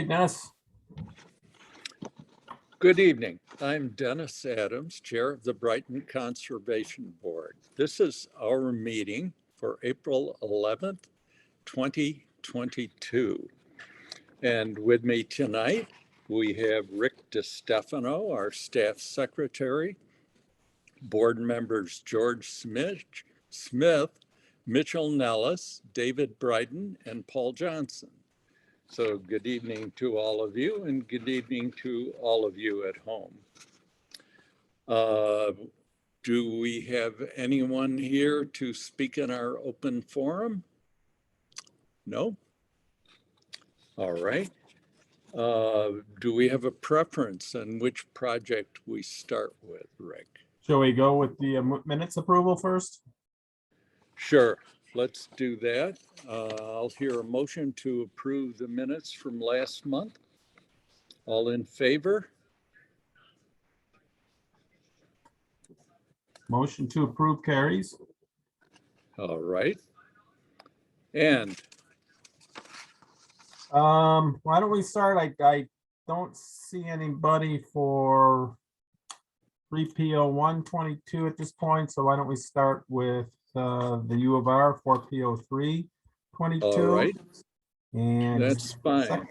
Hey, Dennis. Good evening. I'm Dennis Adams, Chair of the Brighton Conservation Board. This is our meeting for April 11th, 2022. And with me tonight, we have Rick DiStefano, our staff secretary, board members George Smith, Mitchell Nellis, David Brighton, and Paul Johnson. So good evening to all of you, and good evening to all of you at home. Do we have anyone here to speak in our open forum? No? All right. Do we have a preference on which project we start with, Rick? Shall we go with the minutes approval first? Sure, let's do that. I'll hear a motion to approve the minutes from last month. All in favor? Motion to approve carries. All right. And why don't we start? I don't see anybody for PO 122 at this point, so why don't we start with the U of R for PO 322? all right, And that's fine. second.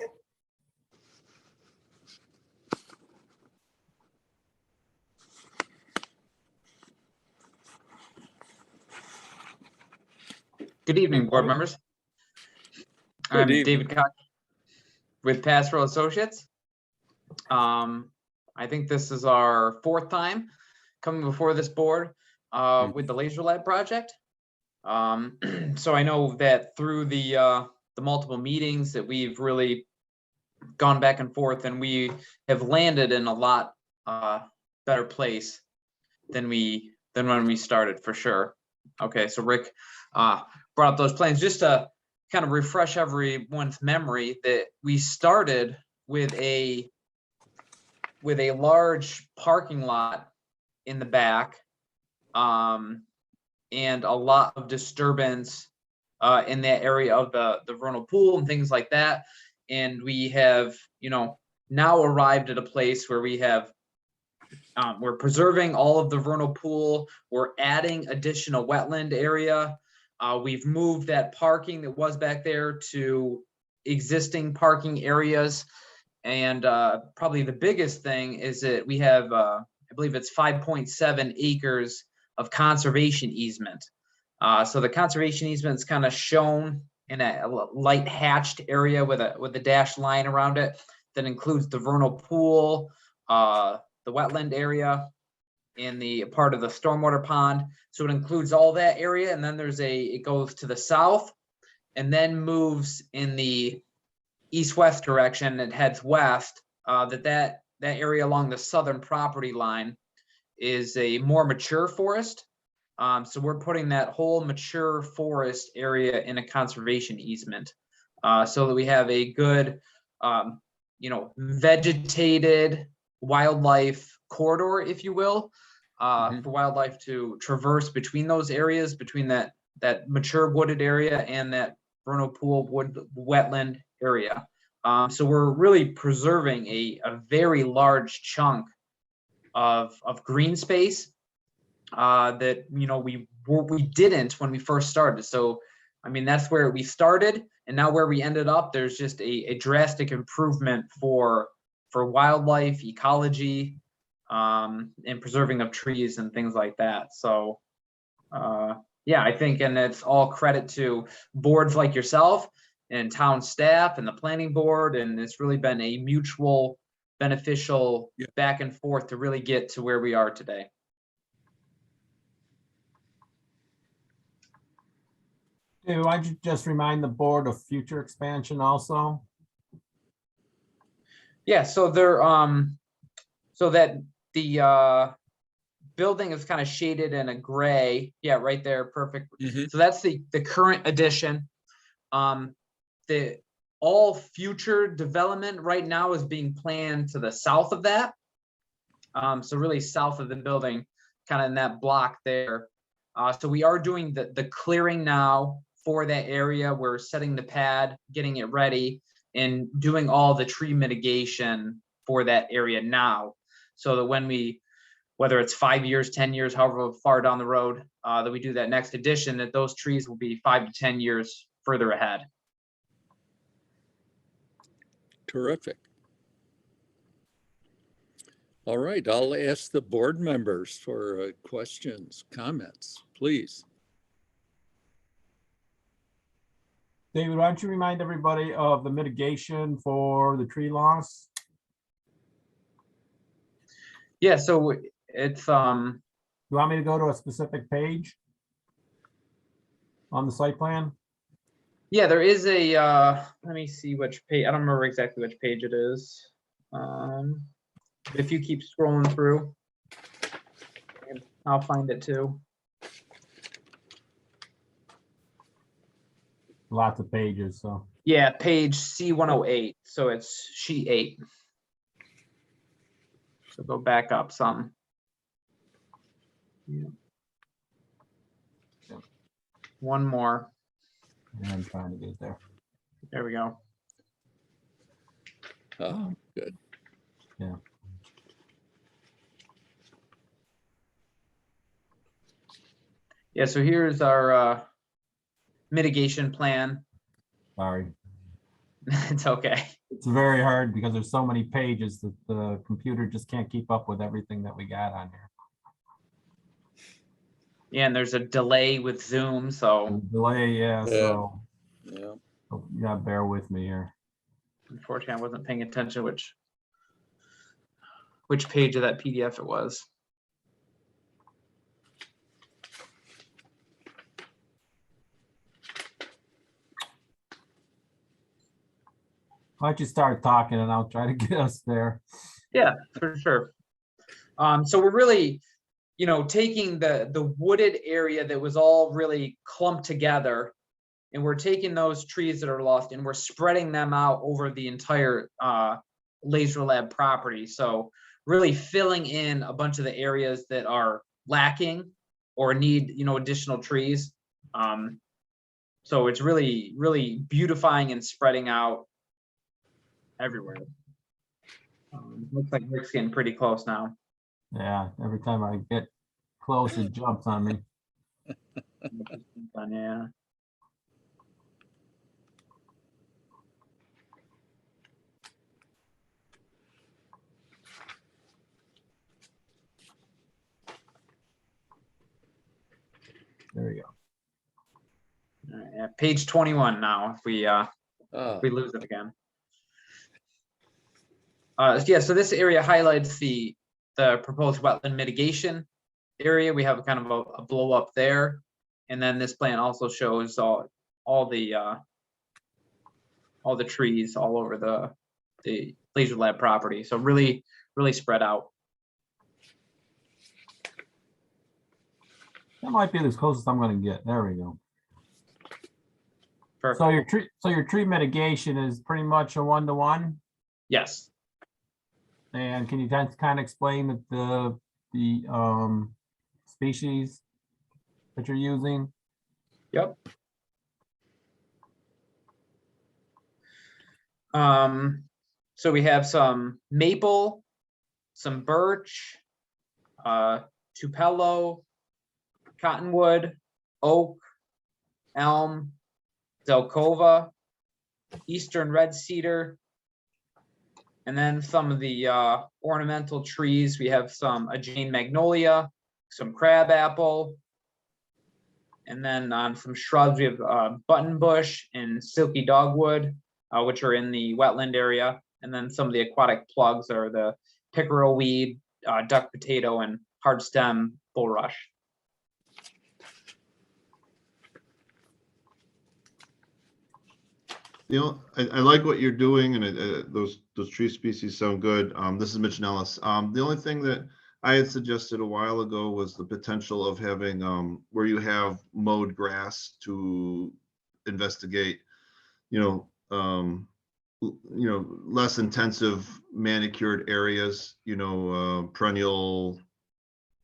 Good evening, board members. Good I'm evening. David Cox with Pastoral Associates. I think this is our fourth time coming before this board with the Laser Lab project. So I know that through the multiple meetings that we've really gone back and forth, and we have landed in a lot better place than when we started, for sure. Okay, so Rick brought up those plans just to kind of refresh everyone's memory that we started with a large parking lot in the back, and a lot of disturbance in that area of the vernal pool and things like that. And we have, now arrived at a place where we have we're preserving all of the vernal pool. We're adding additional wetland area. We've moved that parking that was back there to existing parking areas. And probably the biggest thing is that we have, I believe it's 5.7 acres of conservation easement. So the conservation easement is kind of shown in a light hatched area with a dashed line around it that includes the vernal pool, the wetland area, and the part of the stormwater pond. So it includes all that area, and then it goes to the south and then moves in the east-west direction and heads west. That area along the southern property line is a more mature forest. So we're putting that whole mature forest area in a conservation easement, so that we have a good, vegetated wildlife corridor, if you will, for wildlife to traverse between those areas, between that mature wooded area and that vernal pool wetland area. So we're really preserving a very large chunk of green space that we didn't when we first started. So I mean, that's where we started, and now where we ended up, there's just a drastic improvement for wildlife, ecology, and preserving of trees and things like that. So yeah, I think, and it's all credit to boards like yourself and town staff and the planning board, and it's really been a mutual beneficial back and forth to really get to where we are today. Do I just remind the board of future expansion also? Yeah, so there, so that the building is kind of shaded in a gray. Yeah, right there, perfect. So that's the current addition. All future development right now is being planned to the south of that. So really south of the building, kind of in that block there. So we are doing the clearing now for that area. We're setting the pad, getting it ready. and doing all the tree mitigation for that area now, so that when we, whether it's 5 years, 10 years, however far down the road, that we do that next edition, that those trees will be 5 to 10 years further ahead. Terrific. All right, I'll ask the board members for questions, comments, please. David, why don't you remind everybody of the mitigation for the tree loss? Yeah, so it's, You want me to go to a specific page on the site plan? yeah, there is a, let me see which page, I don't remember exactly which page it is. If you keep scrolling through, I'll find it too. Lots of pages, so. Yeah, page C108, so it's sheet 8. So go back up some. Yeah. Yep. One more. Yeah, I'm trying to get there. There we go. Oh, good. Yeah. Yeah, so here's our mitigation plan. Sorry. It's okay. It's very hard because there's so many pages that the computer just can't keep up with everything that we got on here. Yeah, and there's a delay with Zoom, so Delay, yeah, Yeah. so Yeah. you gotta bear with me here. unfortunately I wasn't paying attention which page of that PDF it was. Why don't you start talking and I'll try to get us there. Yeah, for sure. So we're really, taking the wooded area that was all really clumped together, and we're taking those trees that are lost and we're spreading them out over the entire Laser Lab property. So really filling in a bunch of the areas that are lacking or need, additional trees. So it's really, really beautifying and spreading out everywhere. Looks like Rick's getting pretty close now. Yeah, every time I get close, it jumps on me. Yeah. There we go. All right, yeah, page 21 now, if we lose it again. Yeah, so this area highlights the proposed wetland mitigation area. We have kind of a blow up there. And then this plan also shows all the trees all over the Laser Lab property. So really, really spread out. That might be the closest I'm gonna get. There we go. Perfect. So your tree mitigation is pretty much a 1-to-1? Yes. And can you kind of explain the species that you're using? Yep. So we have some maple, some birch, tupelo, cottonwood, oak, elm, zelkova, eastern red cedar, and then some of the ornamental trees. We have a Jane magnolia, some crabapple, and then on some shrubs we have buttonbush and silky dogwood, which are in the wetland area, and then some of the aquatic plugs are the pickerel weed, duck potato, and hard stem bulrush. I like what you're doing, and those tree species sound good. This is Mitch Nellis. The only thing that I had suggested a while ago was the potential of having where you have mowed grass to investigate, less intensive manicured areas, perennial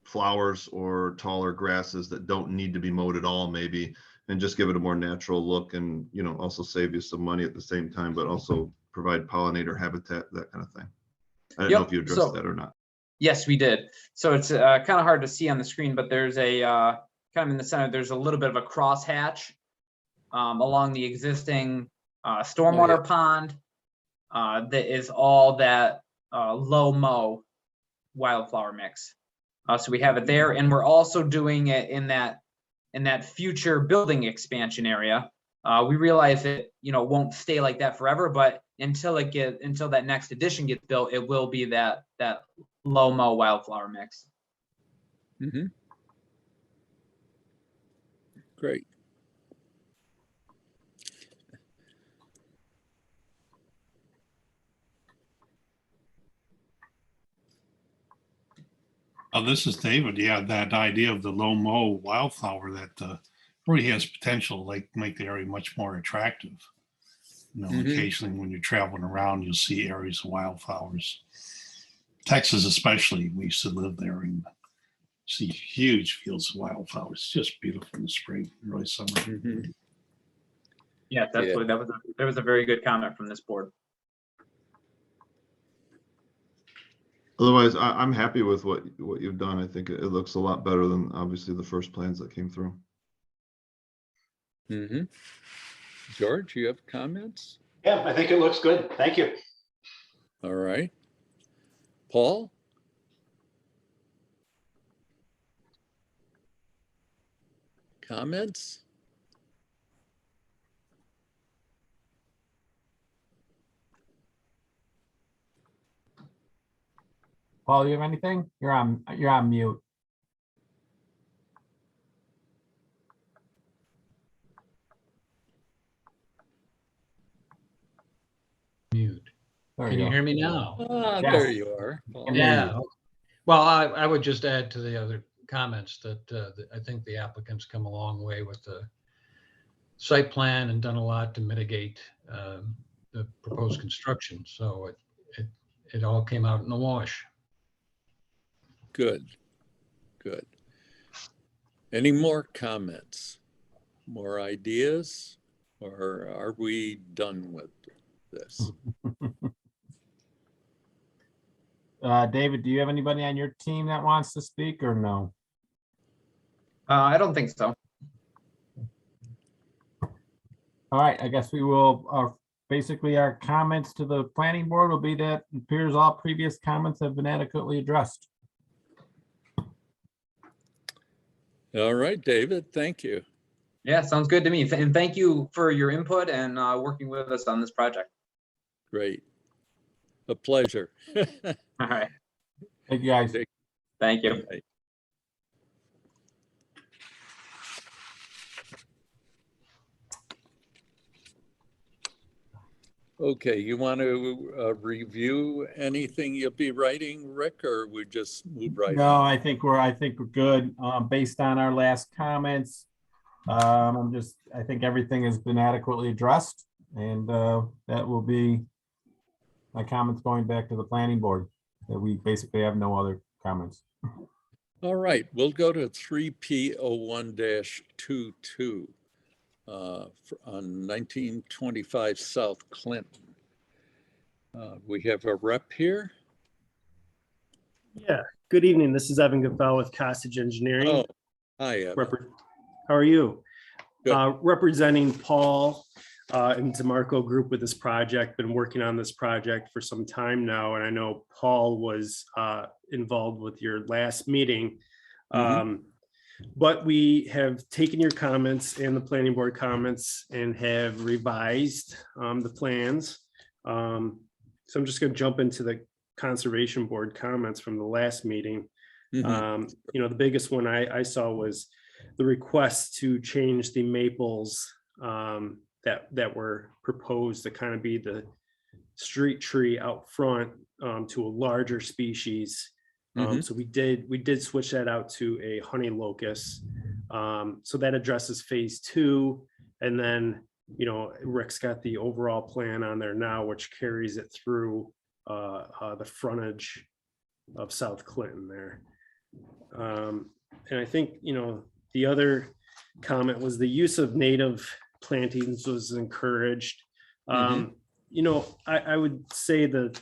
flowers or taller grasses that don't need to be mowed at all, maybe, and just give it a more natural look, and also save you some money at the same time, but also provide pollinator habitat, that kind of thing. I don't know Yep, if you addressed so- that or not. Yes, we did. So it's kind of hard to see on the screen, but there's a kind of in the center, there's a little bit of a crosshatch along the existing stormwater pond that is all that low mow wildflower mix. So we have it there, and we're also doing it in that future building expansion area. We realize it, won't stay like that forever, but until that next addition gets built, it will be that low mow wildflower mix. Mhm. Great. This is David. Yeah, that idea of the low mow wildflower that really has potential, like make the area much more attractive. Mhm. Occasionally when you're traveling around, you'll see areas of wildflowers. Texas, especially, we used to live there and see huge fields of wildflowers. It's just beautiful in the spring, early summer. Mhm. Yeah, Yeah. that was a very good comment from this board. Otherwise, I'm happy with what you've done. I think it looks a lot better than obviously the first plans that came through. Mhm. George, you have comments? Yeah, I think it looks good. Thank you. All right. Paul? Comments? Paul, you have anything? You're on mute. Mute. There Can you you go. hear me now? Ah, Yes. there you are. Paul. Can hear Yeah. Well, I would just add to the other comments that I think the applicants come a long way with the site plan and done a lot to mitigate the proposed construction. So it all came out in the wash. Good. Good. Any more comments? More ideas? Or are we done with this? David, do you have anybody on your team that wants to speak or no? I don't think so. All right, I guess we will, basically our comments to the planning board will be that it appears all previous comments have been adequately addressed. All right, David, thank you. Yeah, sounds good to me. And thank you for your input and working with us on this project. Great. A pleasure. All right. Thank you, guys. Thank you. Right. Okay, you want to review anything you'll be writing, Rick, or we just move right No, on? I think we're good, based on our last comments. I think everything has been adequately addressed, and that will be my comments going back to the planning board, that we basically have no other comments. All right, we'll go to 3P01-22 on 1925 South Clinton. We have a rep here. Yeah, good evening. This is Evan Goodfellow with Costage Engineering. Oh, hi, Evan. How are you? Good. Representing Paul and DeMarco Group with this project. Been working on this project for some time now, and I know Paul was involved with your last meeting. But we have taken your comments and the planning board comments and have revised the plans. So I'm just going to jump into the conservation board comments from the last meeting. Mhm. The biggest one I saw was the request to change the maples that were proposed to kind of be the street tree out front to a larger species. So we did switch that out to a honey locust. So that addresses phase 2, and then Rick's got the overall plan on there now, which carries it through the frontage of South Clinton there. And I think the other comment was the use of native plantings was encouraged. You know, I would say that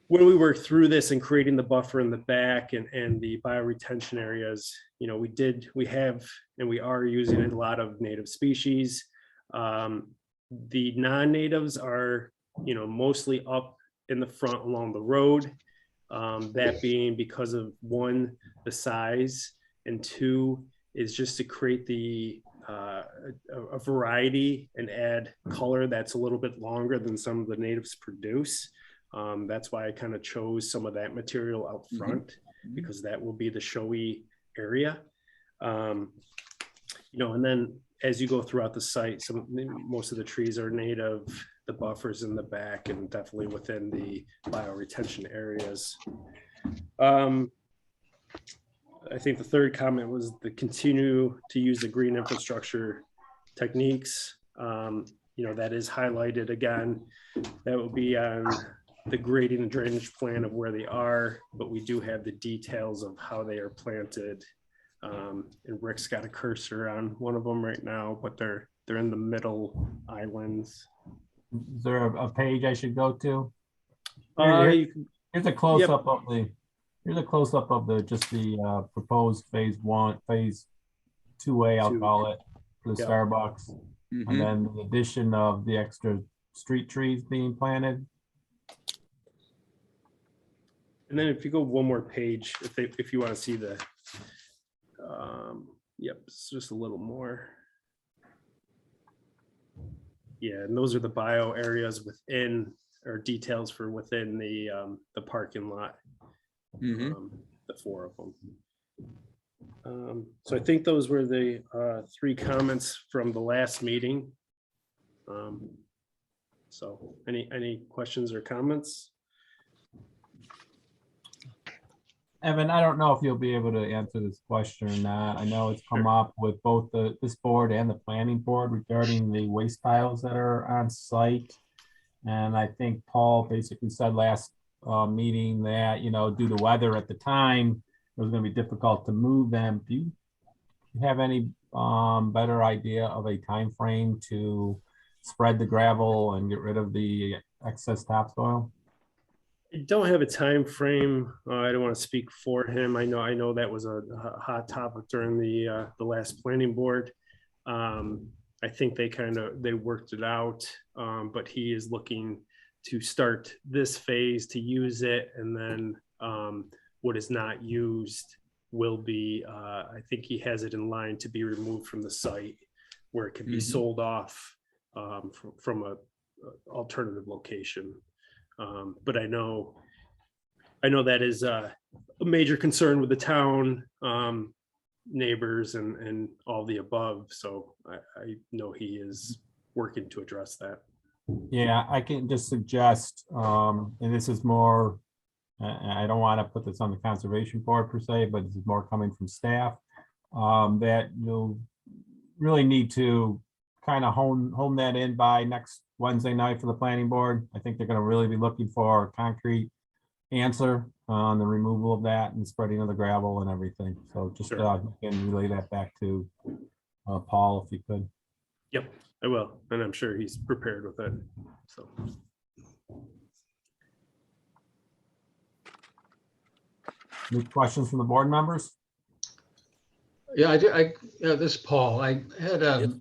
when we worked through this and creating the buffer in the back and the bioretention areas, you know, we have, and we are using a lot of native species. The non-natives are, you know, mostly up in the front along the road. That being because of one, the size, and two, is just to create a variety and add color that's a little bit longer than some of the natives produce. That's why I kind of chose some of that material out front, because that will be the showy area. You know, and then as you go throughout the site, most of the trees are native, the buffers in the back, and definitely within the bioretention areas. I think the third comment was the continue to use the green infrastructure techniques. You know, that is highlighted again. That will be on the grading and drainage plan of where they are, but we do have the details of how they are planted. And Rick's got a cursor on one of them right now, but they're in the middle islands. Is there a page I should go to? Here's a close-up of the. Here's a close-up of just the proposed phase 2A, I'll call it, for the Starbucks, and then the addition of the extra street trees being planted. And then if you go one more page, if you want to see the, yep, it's just a little more. Yeah, and those are the bio areas within, or details for within the parking lot. The four of them. So I think those were the three comments from the last meeting. So any questions or comments? Evan, I don't know if you'll be able to answer this question or not. I know it's come up with both this board and the planning board regarding the waste piles that are on site. And I think Paul basically said last meeting that, you know, due to weather at the time, it was going to be difficult to move them. Do you have any better idea of a time frame to spread the gravel and get rid of the excess topsoil? I don't have a time frame. I don't want to speak for him. I know that was a hot topic during the last planning board. I think they worked it out, but he is looking to start this phase to use it, and then what is not used will be, I think he has it in line to be removed from the site where it can be sold off from a alternative location. But I know that is a major concern with the town, neighbors, and all the above. So I know he is working to address that. Yeah, I can just suggest, and this is more, I don't want to put this on the conservation board per se, but this is more coming from staff, that you'll really need to kind of hone that in by next Wednesday night for the planning board. I think they're going to really be looking for a concrete answer on the removal of that and spreading of the gravel and everything. So just you can relay that back to Paul if you could. Yep, I will, and I'm sure he's prepared with it. So. Any questions from the board members? Yeah, this is Paul. I had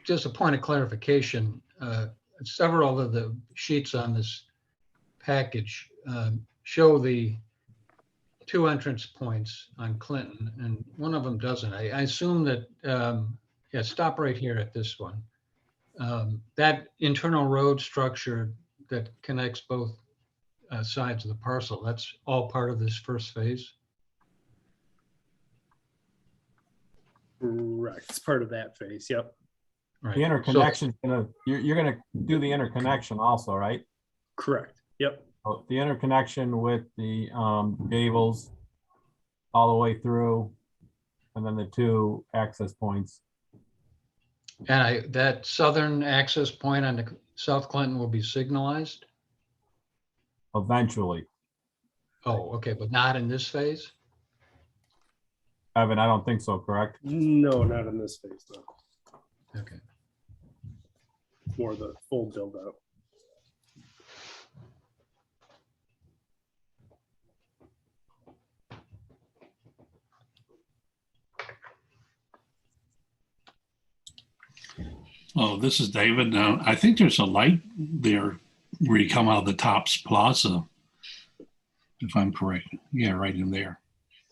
just a point of clarification. Several of the sheets on this package show the 2 entrance points on Clinton, and one of them doesn't. I assume that, yeah, stop right here at this one. That internal road structure that connects both sides of the parcel, that's all part of this first phase? Right, it's part of that phase. Yep. Right. The interconnection, you're gonna do the interconnection also, right? Correct. Yep. So the interconnection with the gables all the way through, and then the 2 access points. And that southern access point on the South Clinton will be signalized? Eventually. Oh, okay, but not in this phase? Evan, I don't think so, correct? No, not in this phase, no. Okay. More the full build out. Oh, this is David. I think there's a light there where you come out of the Tops Plaza, if I'm correct. Yeah, right in there.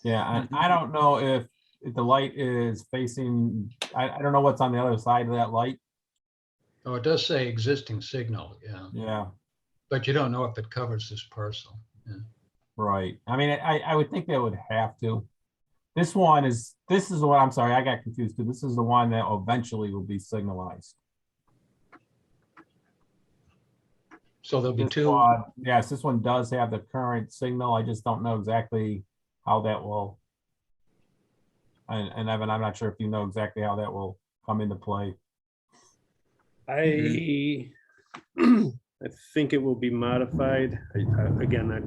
Yeah, I don't know if the light is facing, I don't know what's on the other side of that light. Oh, it does say existing signal, yeah, Yeah, but you don't know if it covers this parcel. Yeah. right. I mean, I would think they would have to. This is the one, I'm sorry, I got confused too. This is the one that eventually will be signalized. So there'll be This two, one, yes, this one does have the current signal. I just don't know exactly how that will. And Evan, I'm not sure if you know exactly how that will come into play. I I think it will be modified. Again, I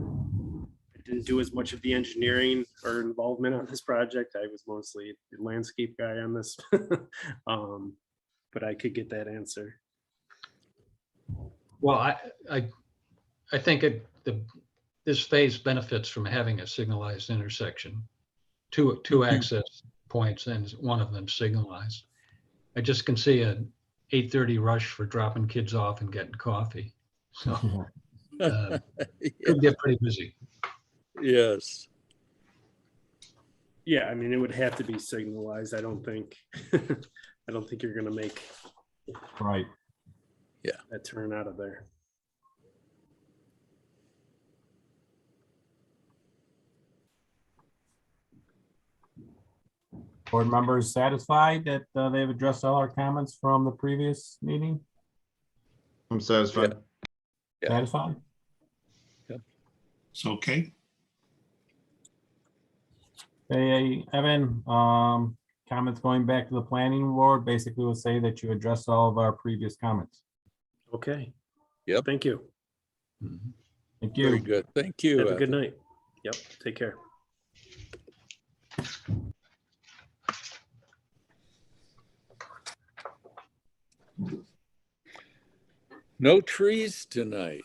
didn't do as much of the engineering or involvement on this project. I was mostly the landscape guy on this. But I could get that answer. well, I think this phase benefits from having a signalized intersection. Two access points and one of them signalized. I just can see a 8:30 rush for dropping kids off and getting coffee. So could get pretty busy. Yes. Yeah, I mean, it would have to be signalized. I don't think you're gonna make Right. that turn out of there. Board members satisfied that they've addressed all our comments from the previous meeting? I'm satisfied. Yeah. Satisfied? It's okay. Hey, Evan, comments going back to the planning board basically will say that you addressed all of our previous comments. Okay. Yep. Thank you. Thank Very you. good. Thank you. Have a good Evan. night. Yep. Take care. No trees tonight.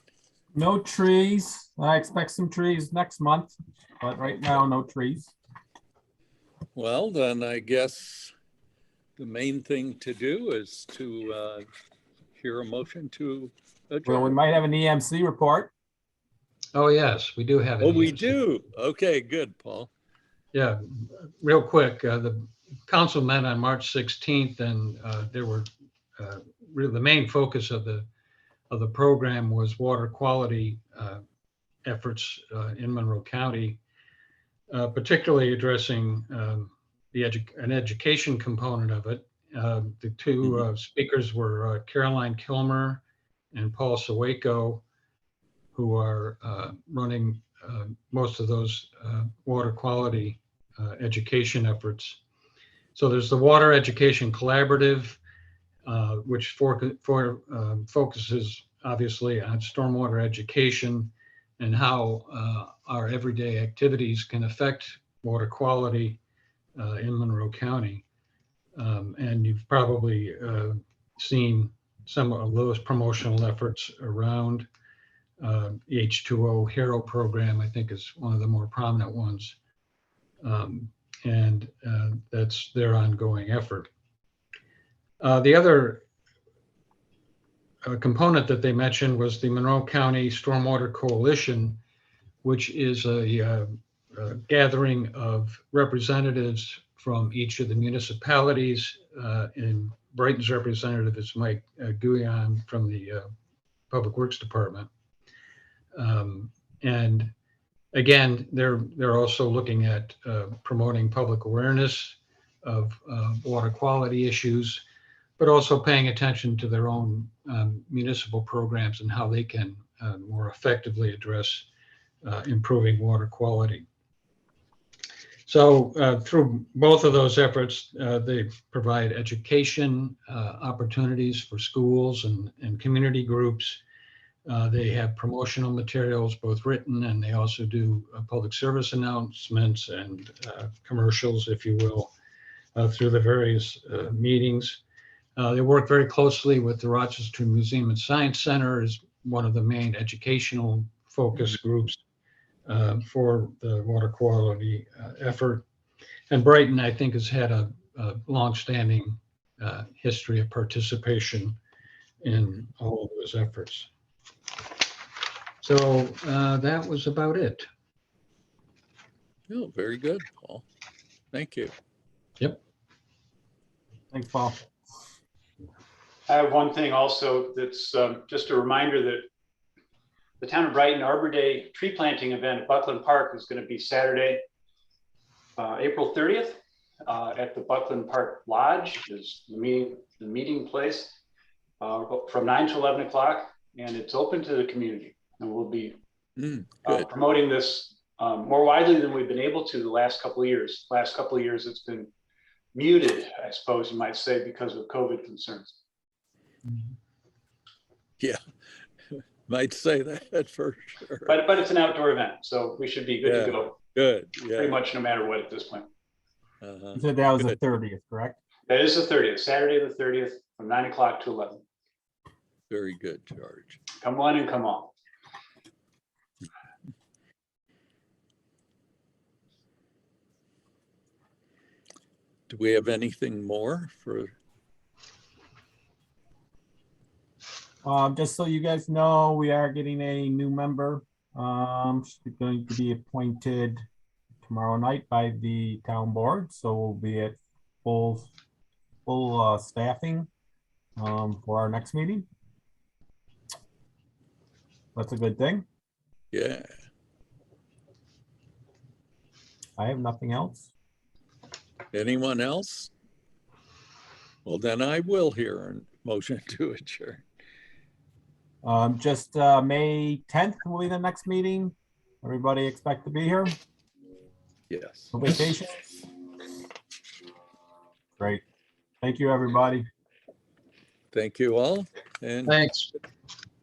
No trees. I expect some trees next month, but right now, no trees. Well, then I guess the main thing to do is to hear a motion to Well, we adjourn. might have an EMC report. Oh, yes, we do have it. Oh, we do. Okay, good, Paul. Yeah, real quick, the council met on March 16th and there were really the main focus of the program was water quality efforts in Monroe County, particularly addressing an education component of it. The two speakers were Caroline Kilmer and Paul Sawayko, who are running most of those water quality education efforts. So there's the Water Education Collaborative, which focuses obviously on stormwater education and how our everyday activities can affect water quality in Monroe County. And you've probably seen some of those promotional efforts around the H2O Hero program, I think is one of the more prominent ones. And that's their ongoing effort. The other component that they mentioned was the Monroe County Stormwater Coalition, which is a gathering of representatives from each of the municipalities. And Brighton's representative is Mike Guyon from the Public Works Department. And again, they're also looking at promoting public awareness of water quality issues, but also paying attention to their own municipal programs and how they can more effectively address improving water quality. So through both of those efforts, they provide education opportunities for schools and community groups. They have promotional materials, both written, and they also do public service announcements and commercials, if you will, through the various meetings. They work very closely with the Rochester Museum and Science Center as one of the main educational focus groups for the water quality effort. And Brighton, I think, has had a longstanding history of participation in all of those efforts. So that was about it. Oh, very good, Paul. Thank you. Yep. Thanks, Paul. I have one thing also that's just a reminder that the Town of Brighton Arbor Day tree planting event at Buckland Park is going to be Saturday, April 30th at the Buckland Park Lodge is the meeting place from 9 to 11 o'clock, and it's open to the community. And we'll be Good. promoting this more widely than we've been able to the last couple of years. Last couple of years, it's been muted, I suppose you might say, because of COVID concerns. Yeah, might say that for sure. But it's an outdoor event, so we should be good Yeah. to go Good, pretty yeah. much no matter what at this point. Uh-huh. You said that was the Good. 30th, correct? That is the 30th, Saturday the 30th, from 9 o'clock to 11. Very good, George. Come on and come on. Do we have anything more for? Just so you guys know, we are getting a new member. She's going to be appointed tomorrow night by the town board, so we'll be at full staffing for our next meeting. That's a good thing. Yeah, I have nothing else. anyone else? Well, then I will hear a motion to adjourn. Just May 10th will be the next meeting. Everybody expect to be here? Yes. No vacation? Great. Thank you, everybody. Thank you all, and Thanks.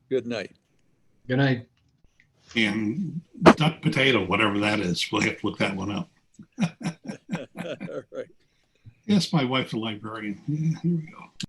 good night. Good night. And duck potato, whatever that is, we'll have to look that one up. All right. Yes, my wife's a librarian. Yeah, here we go.